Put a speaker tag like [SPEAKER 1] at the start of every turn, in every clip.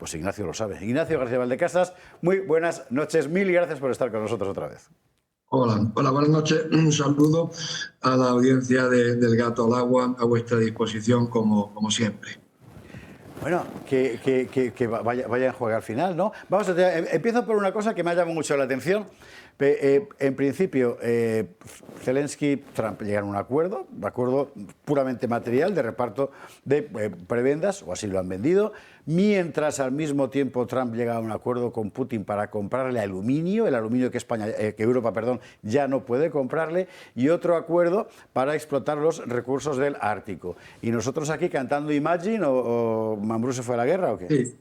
[SPEAKER 1] Pues Ignacio lo sabe. Ignacio García Valdecasas, muy buenas noches, mil gracias por estar con nosotros otra vez.
[SPEAKER 2] Hola, buenas noches. Un saludo a la audiencia del Gato al Agua, a vuestra disposición como siempre.
[SPEAKER 1] Bueno, que vaya a jugar al final, ¿no? Vamos a empiezo por una cosa que me ha llamado mucho la atención. En principio, Zelensky y Trump llegaron a un acuerdo puramente material de reparto de prebendas, o así lo han vendido, mientras al mismo tiempo Trump llega a un acuerdo con Putin para comprarle aluminio, el aluminio que Europa ya no puede comprarle, y otro acuerdo para explotar los recursos del Ártico. ¿Y nosotros aquí cantando Imagine o Mambrú se fue a la guerra o qué?
[SPEAKER 2] Sí.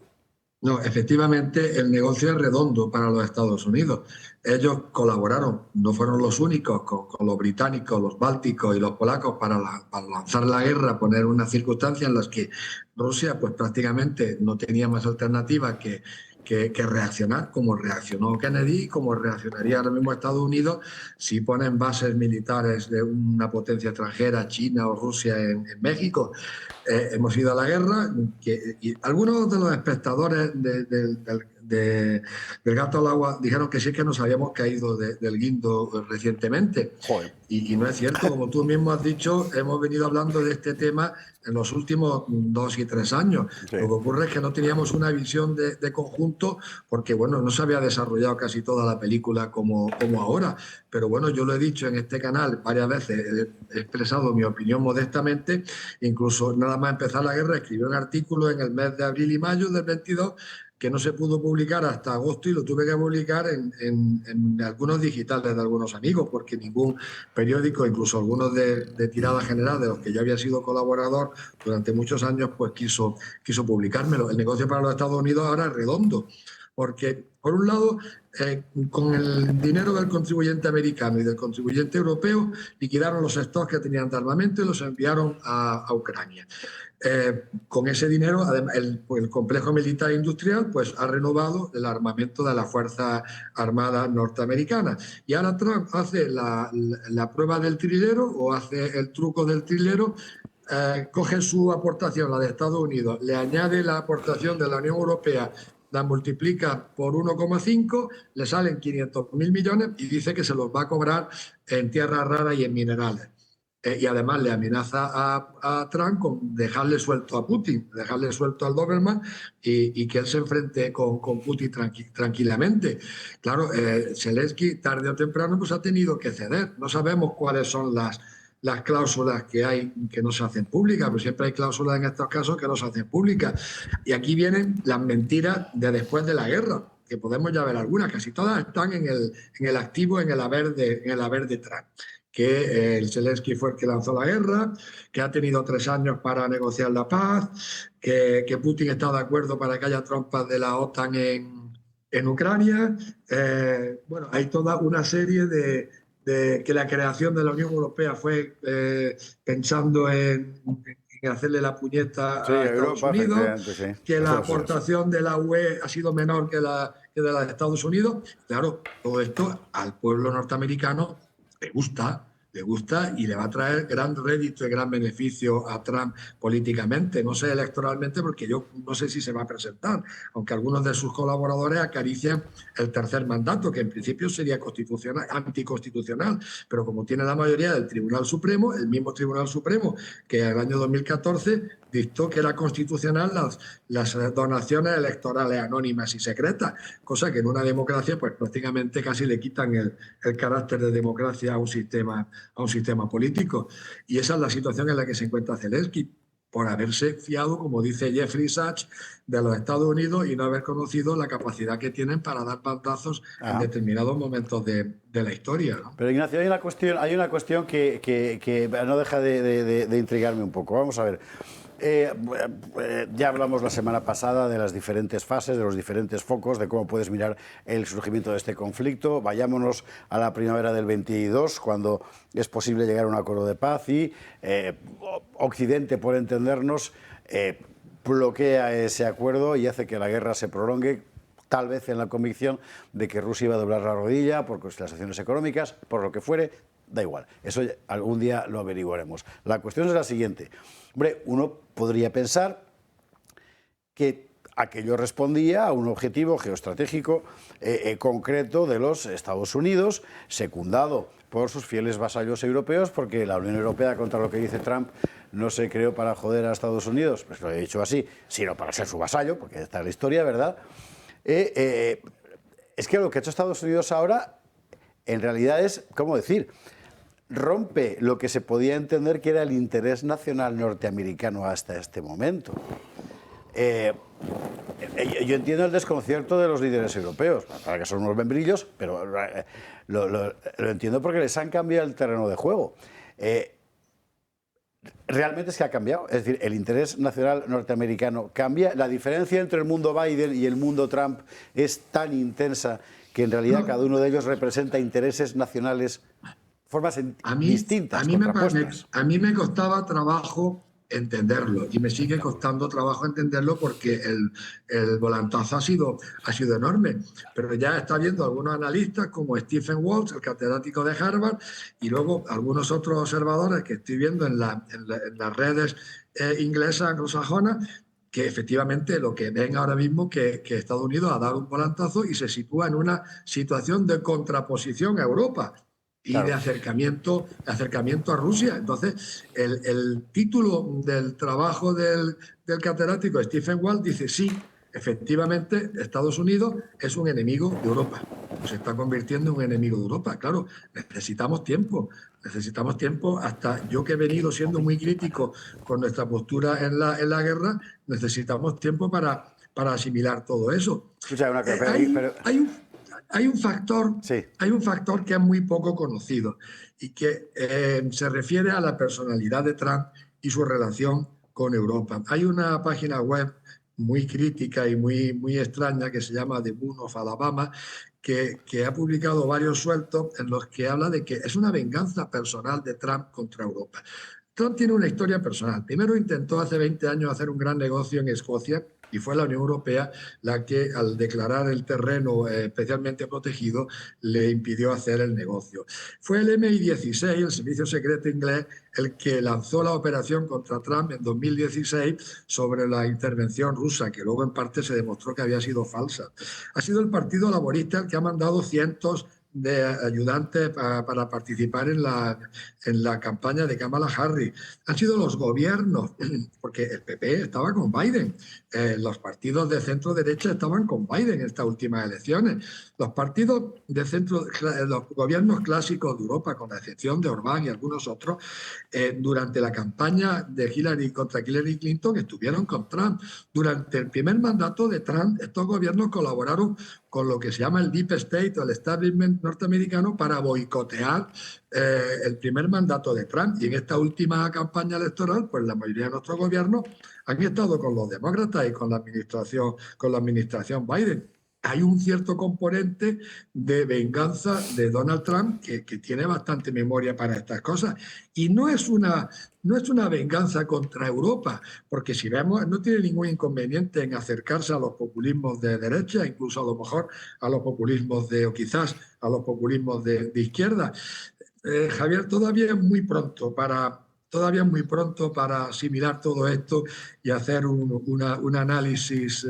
[SPEAKER 2] No, efectivamente, el negocio es redondo para los Estados Unidos. Ellos colaboraron, no fueron los únicos, con los británicos, los bálticos y los polacos para lanzar la guerra, poner unas circunstancias en las que Rusia pues prácticamente no tenía más alternativa que reaccionar, como reaccionó Kennedy y como reaccionaría ahora mismo Estados Unidos si ponen bases militares de una potencia extranjera, China o Rusia, en México. Hemos ido a la guerra y algunos de los espectadores del Gato al Agua dijeron que sí que nos habíamos caído del guindo recientemente. Y no es cierto, como tú mismo has dicho, hemos venido hablando de este tema en los últimos 2 y 3 años. Sí. Lo que ocurre es que no teníamos una visión de conjunto porque, bueno, no se había desarrollado casi toda la película como ahora. Pero bueno, yo lo he dicho en este canal varias veces, he expresado mi opinión modestamente, incluso nada más empezar la guerra escribí un artículo en el mes de abril y mayo del 22 que no se pudo publicar hasta agosto y lo tuve que publicar en algunos digitales de algunos amigos, porque ningún periódico, incluso algunos de tirada general, de los que yo había sido colaborador durante muchos años, pues quiso publicármelo. El negocio para los Estados Unidos ahora es redondo, porque por un lado, con el dinero del contribuyente americano y del contribuyente europeo, liquidaron los stocks que tenían de armamento y los enviaron a Ucrania. Con ese dinero, además, el complejo militar industrial pues, ha renovado el armamento de las Fuerzas Armadas norteamericanas. Y ahora Trump hace la prueba del trilero o hace el truco del trilero. Coge su aportación, la de Estados Unidos, le añade la aportación de la Unión Europea, la multiplica por 1,5, le salen 500.000 millones y dice que se los va a cobrar en tierras raras y en minerales. Y además le amenaza a Trump con dejarle suelto a Putin, dejarle suelto al Doberman y que él se enfrente con Putin tranquilamente. Claro, Zelensky tarde o temprano pues ha tenido que ceder. No sabemos cuáles son las cláusulas que hay que no se hacen públicas, pero siempre hay cláusulas en estos casos que no se hacen públicas. Y aquí vienen las mentiras de después de la guerra, que podemos ya ver algunas, casi todas están en el activo, en el haber de Trump. Que el Zelensky fue el que lanzó la guerra, que ha tenido 3 años para negociar la paz, que Putin está de acuerdo para que haya tropas de la OTAN en Ucrania. Bueno, hay toda una serie de que la creación de la Unión Europea fue pensando en hacerle la puñeta a Estados Unidos, sí. Que la aportación de la UE ha sido menor que de la de Estados Unidos. Claro, todo esto al pueblo norteamericano le gusta y le va a traer gran rédito y gran beneficio a Trump políticamente, no sé electoralmente, porque yo no sé si se va a presentar, aunque algunos de sus colaboradores acarician el tercer mandato, que en principio sería anticonstitucional, pero como tiene la mayoría del Tribunal Supremo, el mismo Tribunal Supremo que en el año 2014 dictó que era constitucional las donaciones electorales anónimas y secretas, cosa que en una democracia pues prácticamente casi le quitan el carácter de democracia a un sistema político. Y esa es la situación en la que se encuentra Zelensky, por haberse fiado, como dice Jeffrey Sachs, de los Estados Unidos y no haber conocido la capacidad que tienen para dar bandazos en determinados momentos de la historia, ¿no?
[SPEAKER 1] Pero Ignacio, hay una cuestión que no deja de intrigarme un poco. Vamos a ver. Ya hablamos la semana pasada de las diferentes fases, de los diferentes focos, de cómo puedes mirar el surgimiento de este conflicto. Vayámonos a la primavera del 22, cuando es posible llegar a un acuerdo de paz y Occidente, por entendernos, bloquea ese acuerdo y hace que la guerra se prolongue, tal vez en la convicción de que Rusia iba a doblar la rodilla por las sanciones económicas, por lo que fuere. Da igual, eso algún día lo averiguaremos. La cuestión es la siguiente. Hombre, uno podría pensar que aquello respondía a un objetivo geoestratégico concreto de los Estados Unidos, secundado por sus fieles vasallos europeos, porque la Unión Europea, contra lo que dice Trump, no se creó para joder a Estados Unidos, pues lo he dicho así, sino para ser su vasallo, porque está en la historia, ¿verdad? Es que lo que ha hecho Estados Unidos ahora, en realidad es, ¿cómo decir?, rompe lo que se podía entender que era el interés nacional norteamericano hasta este momento. Yo entiendo el desconcierto de los líderes europeos, para que son unos membrillos, pero lo entiendo porque les han cambiado el terreno de juego. Realmente es que ha cambiado, es decir, el interés nacional norteamericano cambia. La diferencia entre el mundo Biden y el mundo Trump es tan intensa que en realidad cada uno de ellos representa intereses nacionales, formas distintas, contrapuestas.
[SPEAKER 2] A mí me costaba trabajo entenderlo y me sigue costando trabajo entenderlo porque el volantazo ha sido enorme, pero ya está viendo algunos analistas como Stephen Walsh, el catedrático de Harvard, y luego algunos otros observadores que estoy viendo en las redes inglesas anglosajonas, que efectivamente lo que ven ahora mismo que Estados Unidos ha dado un volantazo y se sitúa en una situación de contraposición a Europa y claro, de acercamiento a Rusia. Entonces, el título del trabajo del catedrático Stephen Walt dice, sí, efectivamente, Estados Unidos es un enemigo de Europa. Se está convirtiendo en un enemigo de Europa. Claro, necesitamos tiempo hasta yo que he venido siendo muy crítico con nuestra postura en la guerra, necesitamos tiempo para asimilar todo eso.
[SPEAKER 1] Escucha,
[SPEAKER 2] Hay un factor,
[SPEAKER 1] sí,
[SPEAKER 2] hay un factor que es muy poco conocido y que se refiere a la personalidad de Trump y su relación con Europa. Hay una página web muy crítica y muy extraña que se llama The Moon of Alabama, que ha publicado varios sueltos en los que habla de que es una venganza personal de Trump contra Europa. Trump tiene una historia personal. Primero intentó hace 20 años hacer un gran negocio en Escocia y fue la Unión Europea la que, al declarar el terreno especialmente protegido, le impidió hacer el negocio. Fue el MI-16, el servicio secreto inglés, el que lanzó la operación contra Trump en 2016 sobre la intervención rusa, que luego en parte se demostró que había sido falsa. Ha sido el Partido Laborista el que ha mandado cientos de ayudantes para participar en la campaña de Kamala Harris. Han sido los gobiernos, porque el PP estaba con Biden, los partidos de centro derecha estaban con Biden en estas últimas elecciones. Los partidos de centro, los gobiernos clásicos de Europa, con la excepción de Orbán y algunos otros, durante la campaña de Hillary contra Hillary Clinton estuvieron con Trump. Durante el primer mandato de Trump, estos gobiernos colaboraron con lo que se llama el Deep State o el establishment norteamericano para boicotear el primer mandato de Trump. Y en esta última campaña electoral, pues la mayoría de nuestros gobiernos han estado con los demócratas y con la administración Biden. Hay un cierto componente de venganza de Donald Trump que tiene bastante memoria para estas cosas. Y no es una venganza contra Europa, porque si vemos, no tiene ningún inconveniente en acercarse a los populismos de derecha, incluso a lo mejor a los populismos o quizás a los populismos de izquierda. Javier, todavía es muy pronto para asimilar todo esto y hacer un análisis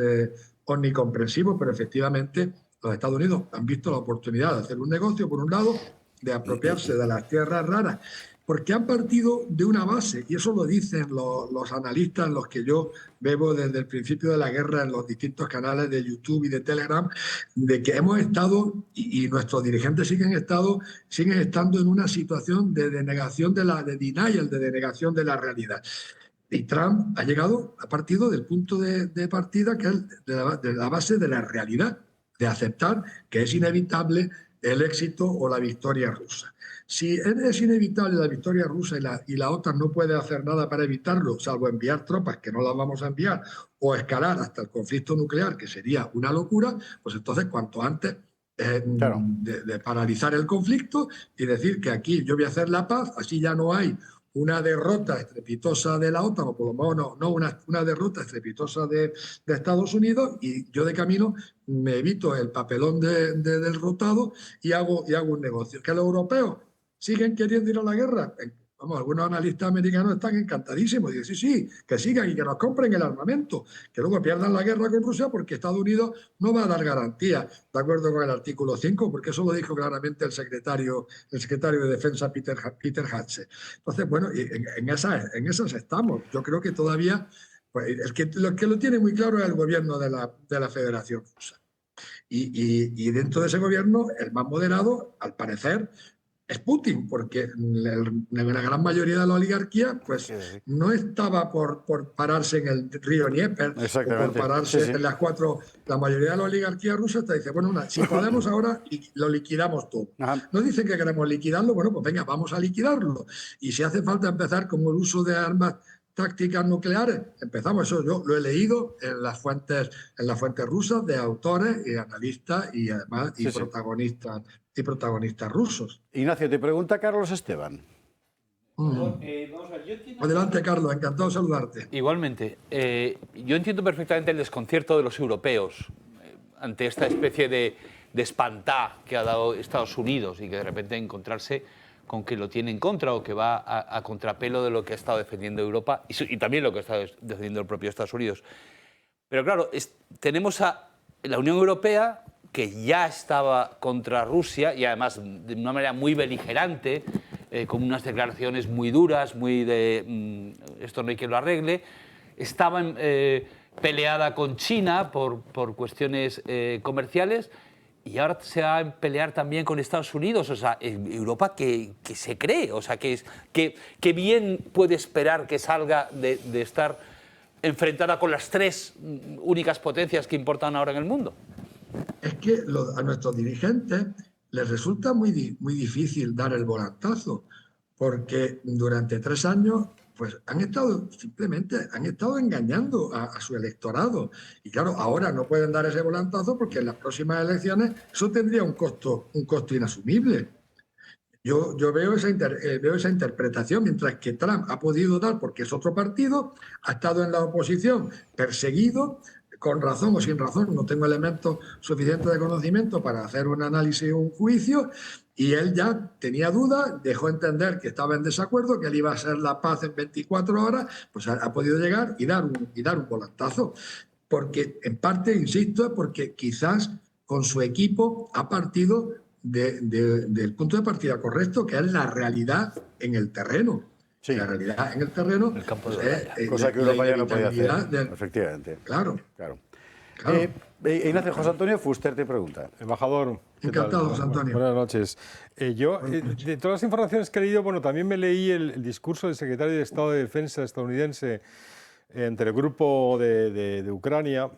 [SPEAKER 2] omnicomprensivo, pero efectivamente los Estados Unidos han visto la oportunidad de hacer un negocio, por un lado, de apropiarse de las tierras raras, porque han partido de una base, y eso lo dicen los analistas, los que yo veo desde el principio de la guerra en los distintos canales de YouTube y de Telegram, de que hemos estado, y nuestros dirigentes siguen estando en una situación de denegación de denial, de denegación de la realidad. Y Trump ha partido del punto de partida que es de la base de la realidad, de aceptar que es inevitable el éxito o la victoria rusa. Si es inevitable la victoria rusa y la OTAN no puede hacer nada para evitarlo, salvo enviar tropas, que no las vamos a enviar, o escalar hasta el conflicto nuclear, que sería una locura, pues entonces cuanto antes
[SPEAKER 1] claro,
[SPEAKER 2] de paralizar el conflicto y decir que aquí yo voy a hacer la paz, así ya no hay una derrota estrepitosa de la OTAN, o por lo menos no una derrota estrepitosa de Estados Unidos, y yo de camino me evito el papelón de derrotado y hago un negocio. ¿Que los europeos siguen queriendo ir a la guerra? vamos, algunos analistas americanos están encantadísimos. Dicen, sí, que sigan y que nos compren el armamento, que luego pierdan la guerra con Rusia porque Estados Unidos no va a dar garantía, de acuerdo con el artículo 5, porque eso lo dijo claramente el secretario de Defensa, Peter Hatche. Entonces, bueno, en esas estamos. Yo creo que todavía, pues, lo que lo tiene muy claro es el gobierno de la Federación Rusa. Y dentro de ese gobierno, el más moderado, al parecer, es Putin, porque la gran mayoría de la oligarquía pues no estaba por pararse en el río Dnieper o por pararse en las cuatro. La mayoría de la oligarquía rusa te dice, bueno, si podemos ahora lo liquidamos todo. No dicen que queremos liquidarlo, bueno, pues venga, vamos a liquidarlo. Y si hace falta empezar con el uso de armas tácticas nucleares, empezamos. Eso yo lo he leído en las fuentes rusas de autores y analistas y además protagonistas rusos.
[SPEAKER 1] Ignacio, te pregunta Carlos Esteban.
[SPEAKER 2] Adelante, Carlos, encantado de saludarte.
[SPEAKER 3] Igualmente, yo entiendo perfectamente el desconcierto de los europeos ante esta especie de espantá que ha dado Estados Unidos y que de repente encontrarse con que lo tiene en contra o que va a contrapelo de lo que ha estado defendiendo Europa y también lo que ha estado defendiendo el propio Estados Unidos. Pero claro, tenemos a la Unión Europea, que ya estaba contra Rusia y además de una manera muy beligerante, con unas declaraciones muy duras, muy de esto no hay quien lo arregle. Estaba peleada con China por cuestiones comerciales y ahora se va a pelear también con Estados Unidos. O sea, Europa que se cree, o sea, que bien puede esperar que salga de estar enfrentada con las tres únicas potencias que importan ahora en el mundo.
[SPEAKER 2] Es que a nuestros dirigentes les resulta muy difícil dar el volantazo, porque durante 3 años pues han estado engañando a su electorado. Y claro, ahora no pueden dar ese volantazo porque en las próximas elecciones eso tendría un costo inasumible. Yo veo esa interpretación, mientras que Trump ha podido dar, porque es otro partido, ha estado en la oposición perseguido, con razón o sin razón, no tengo elementos suficientes de conocimiento para hacer un análisis o un juicio, y él ya tenía dudas, dejó entender que estaba en desacuerdo, que él iba a hacer la paz en 24 horas, pues ha podido llegar y dar un volantazo. Porque, en parte, insisto, es porque quizás con su equipo ha partido del punto de partida correcto, que es la realidad en el terreno. Sí. La realidad en el terreno,
[SPEAKER 3] el campo
[SPEAKER 1] cosa que Europa ya no podía hacer. Efectivamente.
[SPEAKER 2] Claro.
[SPEAKER 1] Ignacio, José Antonio Fuster te pregunta.
[SPEAKER 4] Embajador.
[SPEAKER 2] Encantado, José Antonio.
[SPEAKER 4] Buenas noches. De todas las informaciones que he leído, bueno, también me leí el discurso del secretario de Estado de Defensa estadounidense ante el grupo de Ucrania,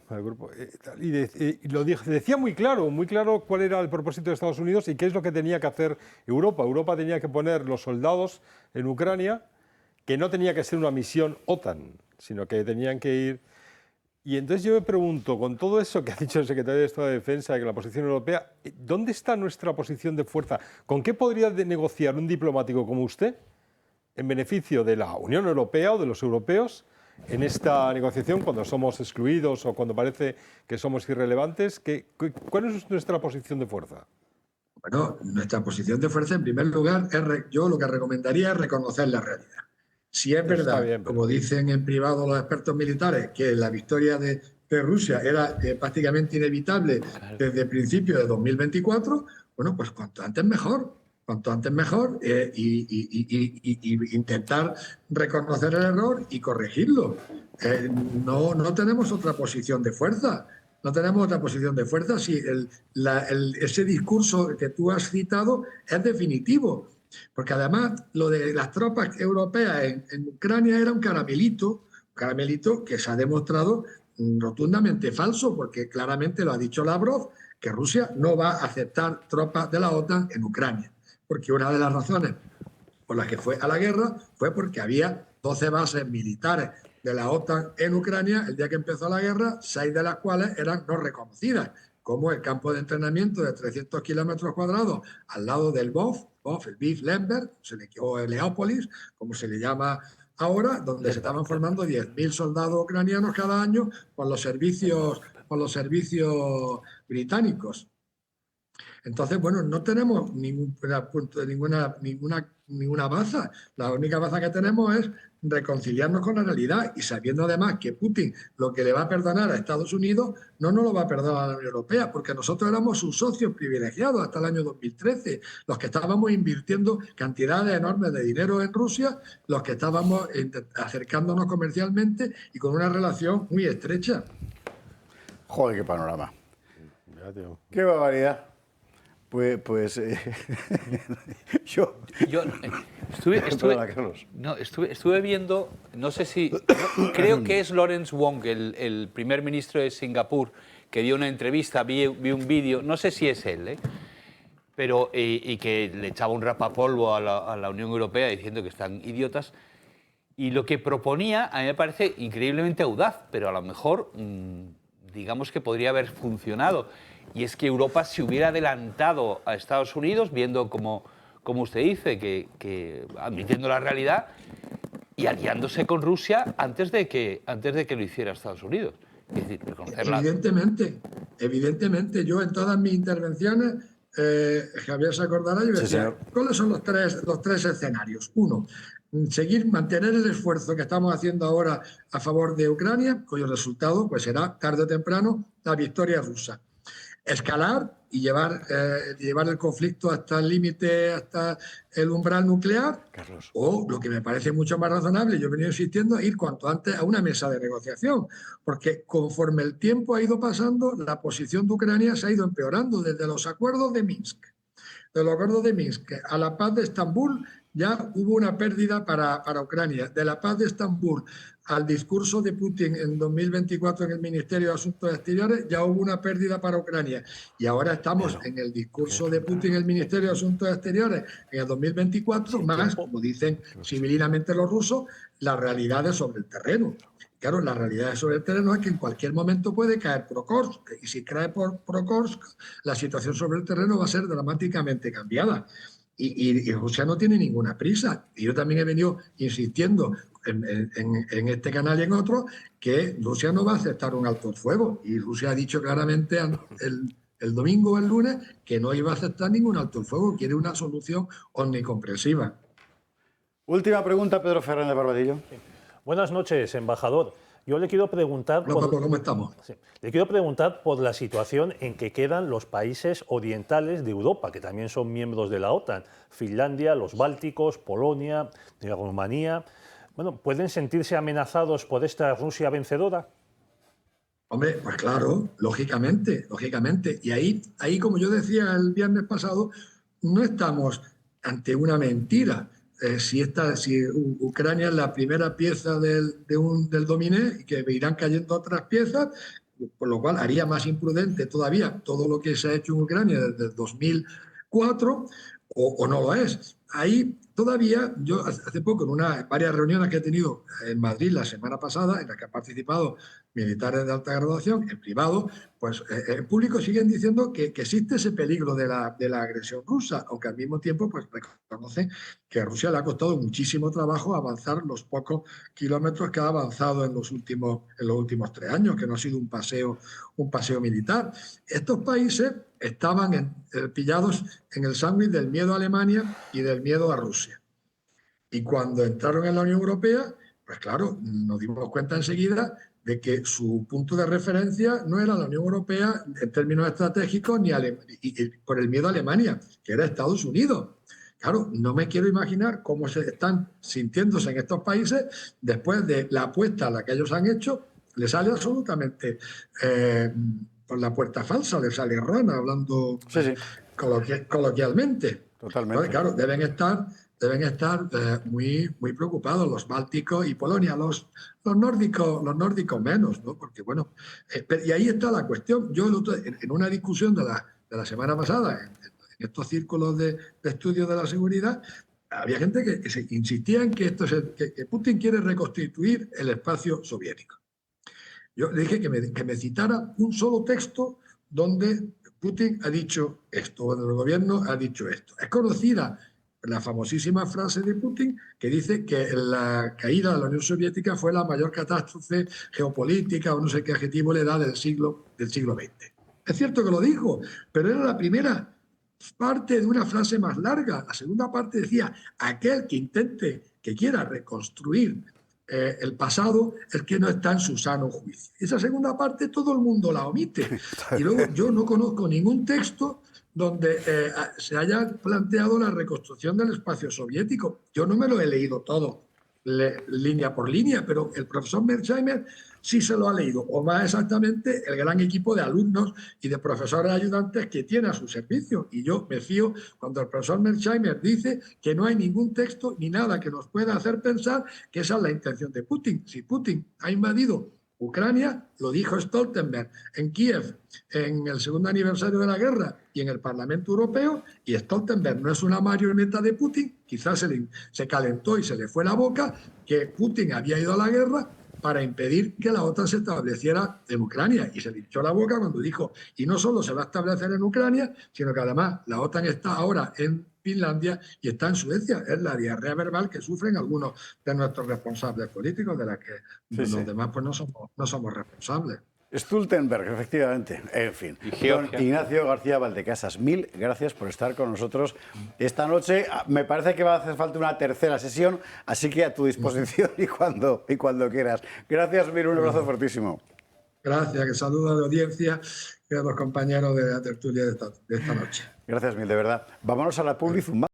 [SPEAKER 4] y lo decía muy claro cuál era el propósito de Estados Unidos y qué es lo que tenía que hacer Europa. Europa tenía que poner los soldados en Ucrania, que no tenía que ser una misión OTAN, sino que tenían que ir. Y entonces yo me pregunto, con todo eso que ha dicho el secretario de Estado de Defensa, que la posición europea, ¿dónde está nuestra posición de fuerza? ¿Con qué podría negociar un diplomático como usted en beneficio de la Unión Europea o de los europeos en esta negociación cuando somos excluidos o cuando parece que somos irrelevantes? ¿Cuál es nuestra posición de fuerza?
[SPEAKER 2] Bueno, nuestra posición de fuerza, en primer lugar, yo lo que recomendaría es reconocer la realidad. Si es verdad, bien, como dicen en privado los expertos militares, que la victoria de Rusia era prácticamente inevitable desde el principio de 2024, bueno, pues cuanto antes mejor. Cuanto antes mejor, y intentar reconocer el error y corregirlo. No tenemos otra posición de fuerza. No tenemos otra posición de fuerza si ese discurso que tú has citado es definitivo. Porque además lo de las tropas europeas en Ucrania era un caramelito que se ha demostrado rotundamente falso, porque claramente lo ha dicho Lavrov, que Rusia no va a aceptar tropas de la OTAN en Ucrania. Porque una de las razones por las que fue a la guerra fue porque había 12 bases militares de la OTAN en Ucrania el día que empezó la guerra, 6 de las cuales eran no reconocidas, como el campo de entrenamiento de 300 kilómetros cuadrados al lado del el BIF Lemberg, o Leópolis, como se le llama ahora, donde se estaban formando 10.000 soldados ucranianos cada año por los servicios británicos. Entonces, bueno, no tenemos ninguna baza. La única baza que tenemos es reconciliarnos con la realidad y sabiendo además que Putin lo que le va a perdonar a Estados Unidos no nos lo va a perdonar a la Unión Europea, porque nosotros éramos sus socios privilegiados hasta el año 2013, los que estábamos invirtiendo cantidades enormes de dinero en Rusia, los que estábamos acercándonos comercialmente y con una relación muy estrecha.
[SPEAKER 1] Joder, qué panorama. Qué barbaridad. Pues yo
[SPEAKER 3] estuve viendo, no sé si, creo que es Lawrence Wong, el primer ministro de Singapur, que dio una entrevista, vi un vídeo, no sé si es él, pero y que le echaba un rapapolvo a la Unión Europea diciendo que están idiotas. Y lo que proponía a mí me parece increíblemente audaz, pero a lo mejor digamos que podría haber funcionado. Y es que Europa se hubiera adelantado a Estados Unidos, viendo como usted dice, que admitiendo la realidad y aliándose con Rusia antes de que lo hiciera Estados Unidos. Es decir, reconocerla.
[SPEAKER 2] Evidentemente, yo en todas mis intervenciones, Javier se acordará, yo decía, ¿cuáles son los tres escenarios? Uno, mantener el esfuerzo que estamos haciendo ahora a favor de Ucrania, cuyo resultado pues será tarde o temprano la victoria rusa. Escalar y llevar el conflicto hasta el límite, hasta el umbral nuclear,
[SPEAKER 1] Carlos.
[SPEAKER 2] O lo que me parece mucho más razonable, yo he venido insistiendo, ir cuanto antes a una mesa de negociación, porque conforme el tiempo ha ido pasando, la posición de Ucrania se ha ido empeorando desde los acuerdos de Minsk. De los acuerdos de Minsk a la paz de Estambul ya hubo una pérdida para Ucrania. De la paz de Estambul al discurso de Putin en 2024 en el Ministerio de Asuntos Exteriores ya hubo una pérdida para Ucrania. Y ahora estamos en el discurso de Putin en el Ministerio de Asuntos Exteriores en el 2024, más, como dicen civilinamente los rusos, las realidades sobre el terreno. Claro, la realidad sobre el terreno es que en cualquier momento puede caer Prokhorsk, y si cae por Prokhorsk, la situación sobre el terreno va a ser dramáticamente cambiada. Y Rusia no tiene ninguna prisa. Y yo también he venido insistiendo en este canal y en otros que Rusia no va a aceptar un alto el fuego. Y Rusia ha dicho claramente el domingo o el lunes que no iba a aceptar ningún alto el fuego, quiere una solución omnicomprensiva.
[SPEAKER 1] Última pregunta, Pedro Fernández Barbadillo.
[SPEAKER 5] Sí. Buenas noches, embajador. Yo le quiero preguntar...
[SPEAKER 2] Hola, Pablo, ¿cómo estamos?
[SPEAKER 5] Sí, le quiero preguntar por la situación en que quedan los países orientales de Europa, que también son miembros de la OTAN. Finlandia, los Bálticos, Polonia, Rumanía. Bueno, ¿pueden sentirse amenazados por esta Rusia vencedora?
[SPEAKER 2] Hombre, pues claro, lógicamente. Y ahí, como yo decía el viernes pasado, no estamos ante una mentira. Si Ucrania es la primera pieza del dominé y que irán cayendo otras piezas, por lo cual haría más imprudente todavía todo lo que se ha hecho en Ucrania desde el 2004, o no lo es. Ahí todavía, yo hace poco, en varias reuniones que he tenido en Madrid la semana pasada, en las que han participado militares de alta graduación, en privado, pues en público siguen diciendo que existe ese peligro de la agresión rusa, aunque al mismo tiempo pues reconocen que a Rusia le ha costado muchísimo trabajo avanzar los pocos kilómetros que ha avanzado en los últimos 3 años, que no ha sido un paseo militar. Estos países estaban pillados en el sándwich del miedo a Alemania y del miedo a Rusia. Y cuando entraron en la Unión Europea, pues claro, nos dimos cuenta enseguida de que su punto de referencia no era la Unión Europea en términos estratégicos ni y por el miedo a Alemania, que era Estados Unidos. Claro, no me quiero imaginar cómo se están sintiéndose en estos países después de la apuesta a la que ellos han hecho, les sale absolutamente por la puerta falsa, les sale rana, hablando coloquialmente.
[SPEAKER 1] Totalmente.
[SPEAKER 2] Entonces, claro, deben estar muy preocupados los bálticos y Polonia, los nórdicos menos, ¿no? Porque bueno, y ahí está la cuestión. Yo en una discusión de la semana pasada, en estos círculos de estudio de la seguridad, había gente que se insistía en que Putin quiere reconstituir el espacio soviético. Yo le dije que me citara un solo texto donde Putin ha dicho esto, donde el gobierno ha dicho esto. Es conocida la famosísima frase de Putin que dice que la caída de la Unión Soviética fue la mayor catástrofe geopolítica, o no sé qué adjetivo le da del siglo XX. Es cierto que lo dijo, pero era la primera parte de una frase más larga. La segunda parte decía, aquel que quiera reconstruir el pasado es que no está en su sano juicio. Esa segunda parte todo el mundo la omite. Y luego yo no conozco ningún texto donde se haya planteado la reconstrucción del espacio soviético. Yo no me lo he leído todo, línea por línea, pero el profesor Mearsheimer sí se lo ha leído, o más exactamente el gran equipo de alumnos y de profesores ayudantes que tiene a su servicio. Y yo me fío cuando el profesor Mearsheimer dice que no hay ningún texto ni nada que nos pueda hacer pensar que esa es la intención de Putin. Si Putin ha invadido Ucrania, lo dijo Stoltenberg en Kiev en el segundo aniversario de la guerra y en el Parlamento Europeo, y Stoltenberg no es una marioneta de Putin, quizás se calentó y se le fue la boca que Putin había ido a la guerra para impedir que la OTAN se estableciera en Ucrania, y se le echó la boca cuando dijo, y no solo se va a establecer en Ucrania, sino que además la OTAN está ahora en Finlandia y está en Suecia. Es la diarrea verbal que sufren algunos de nuestros responsables políticos, de las que los demás pues no somos responsables.
[SPEAKER 1] Stoltenberg, efectivamente. En fin. Don Ignacio García Valdecasas, mil gracias por estar con nosotros esta noche. Me parece que va a hacer falta una tercera sesión, así que a tu disposición y cuando quieras. Gracias, mil, un abrazo fortísimo.
[SPEAKER 2] Gracias, que saludo a la audiencia y a los compañeros de la tertulia de esta noche.
[SPEAKER 1] Gracias mil, de verdad. Vámonos a la publicidad.